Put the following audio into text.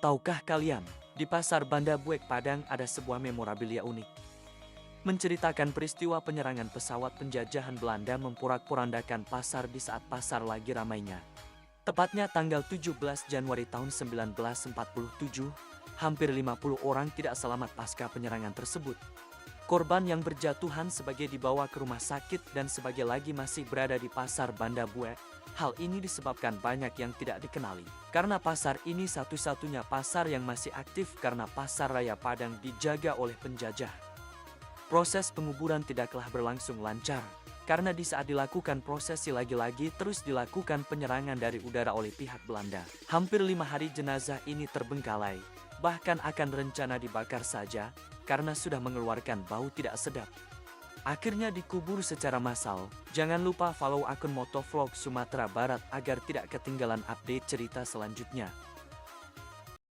Tahukah kalian, di Pasar Banda Buek Padang ada sebuah memorabilia unik. Menceritakan peristiwa penyerangan pesawat penjajahan Belanda memporak-porandakan pasar di saat pasar lagi ramainya. Tepatnya tanggal 17 Januari tahun 1947, hampir 50 orang tidak selamat pasca penyerangan tersebut. Korban yang berjatuhan sebagai dibawa ke rumah sakit dan sebagai lagi masih berada di Pasar Banda Buek. Hal ini disebabkan banyak yang tidak dikenali. Karena pasar ini satu-satunya pasar yang masih aktif karena Pasar Raya Padang dijaga oleh penjajah. Proses penguburan tidaklah berlangsung lancar. Karena di saat dilakukan prosesi lagi-lagi terus dilakukan penyerangan dari udara oleh pihak Belanda. Hampir 5 hari jenazah ini terbengkalai. Bahkan akan rencana dibakar saja karena sudah mengeluarkan bau tidak sedap. Akhirnya dikubur secara massal. Jangan lupa follow akun Motovlog Sumatera Barat agar tidak ketinggalan update cerita selanjutnya.